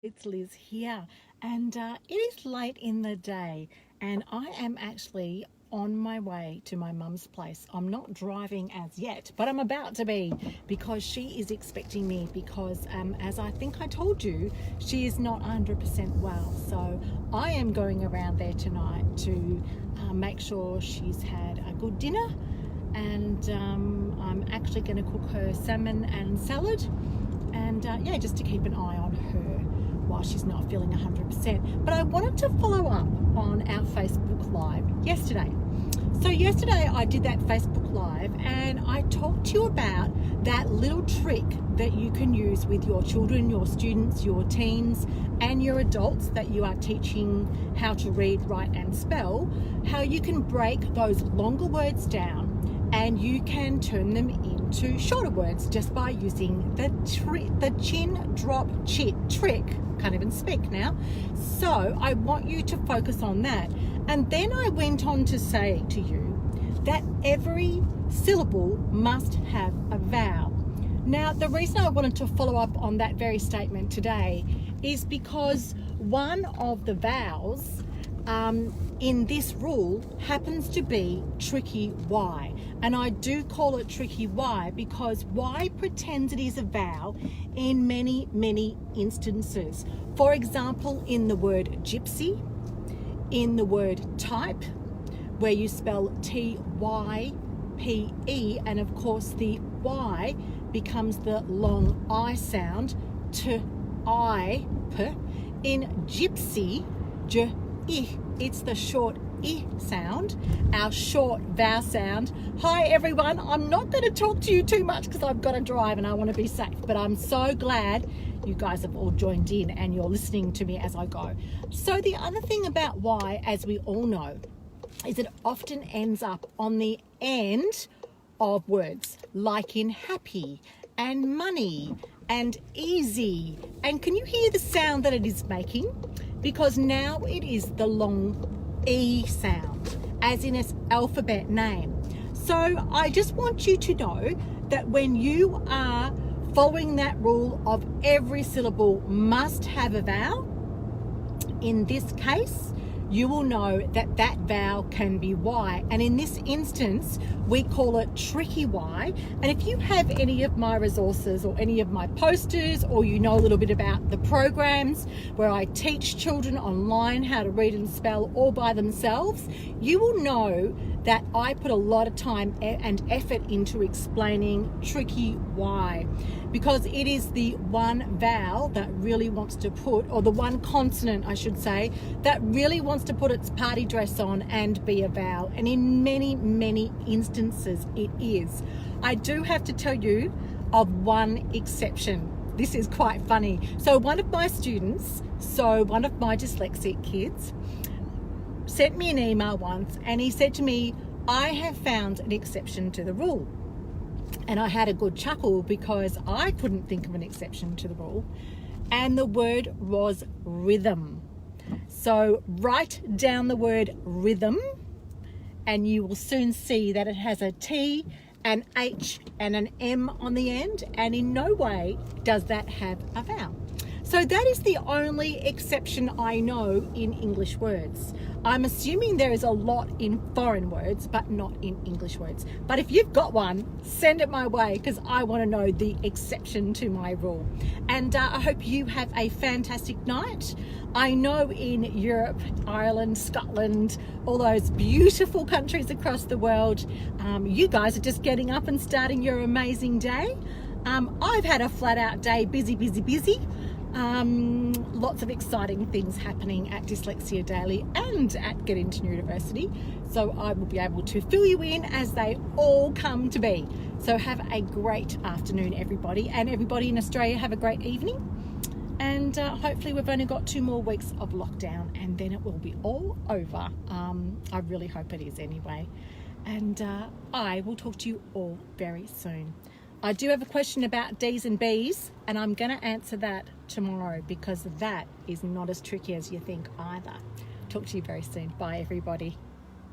It's Liz here, and it is late in the day, and I am actually on my way to my mum's place. I'm not driving as yet, but I'm about to be because she is expecting me because, as I think I told you, she is not 100% well. So I am going around there tonight to make sure she's had a good dinner, and I'm actually going to cook her salmon and salad, and yeah, just to keep an eye on her while she's not feeling 100%. But I wanted to follow up on our Facebook Live yesterday. So yesterday I did that Facebook Live and I talked to you about that little trick that you can use with your children, your students, your teens, and your adults that you are teaching how to read, write, and spell, how you can break those longer words down and you can turn them into shorter words just by using the chin drop trick. Can't even speak now. So I want you to focus on that. And then I went on to say to you that every syllable must have a vowel. Now, the reason I wanted to follow up on that very statement today is because one of the vowels in this rule happens to be tricky Y, and I do call it tricky Y because Y pretends it is a vowel in many instances. For example, in the word gypsy, in the word type, where you spell T-Y-P-E, and of course the Y becomes the long I sound, T-I-P. In gypsy, it's the short I sound, our short vowel sound. Hi everyone, I'm not going to talk to you too much because I've got to drive and I want to be safe, but I'm so glad you guys have all joined in and you're listening to me as I go. So the other thing about Y, as we all know, is it often ends up on the end of words, like in happy and money and easy. And can you hear the sound that it is making? Because now it is the long E sound, as in its alphabet name. So I just want you to know that when you are following that rule of every syllable must have a vowel, in this case, you will know that that vowel can be Y. And in this instance, we call it tricky Y. And if you have any of my resources or any of my posters, or you know a little bit about the programs where I teach children online how to read and spell all by themselves, you will know that I put a lot of time and effort into explaining tricky Y, because it is the one vowel that really wants to put, or the one consonant I should say, that really wants to put its party dress on and be a vowel. And in many instances it is. I do have to tell you of one exception. This is quite funny. So one of my students, one of my dyslexic kids, sent me an email once and he said to me, I have found an exception to the rule. And I had a good chuckle because I couldn't think of an exception to the rule. And the word was rhythm. So write down the word rhythm and you will soon see that it has a T, an H and an M on the end, and in no way does that have a vowel. So that is the only exception I know in English words. I'm assuming there is a lot in foreign words, but not in English words. But if you've got one, send it my way because I want to know the exception to my rule. And I hope you have a fantastic night. I know in Europe, Ireland, Scotland, all those beautiful countries across the world, you guys are just getting up and starting your amazing day. I've had a flat out day, busy. Lots of exciting things happening at Dyslexia Daily and at Get Into University. So I will be able to fill you in as they all come to be. So have a great afternoon, everybody. And everybody in Australia, have a great evening. And hopefully we've only got 2 more weeks of lockdown and then it will be all over. I really hope it is anyway. And I will talk to you all very soon. I do have a question about D's and B's, and I'm going to answer that tomorrow because that is not as tricky as you think either. Talk to you very soon. Bye, everybody.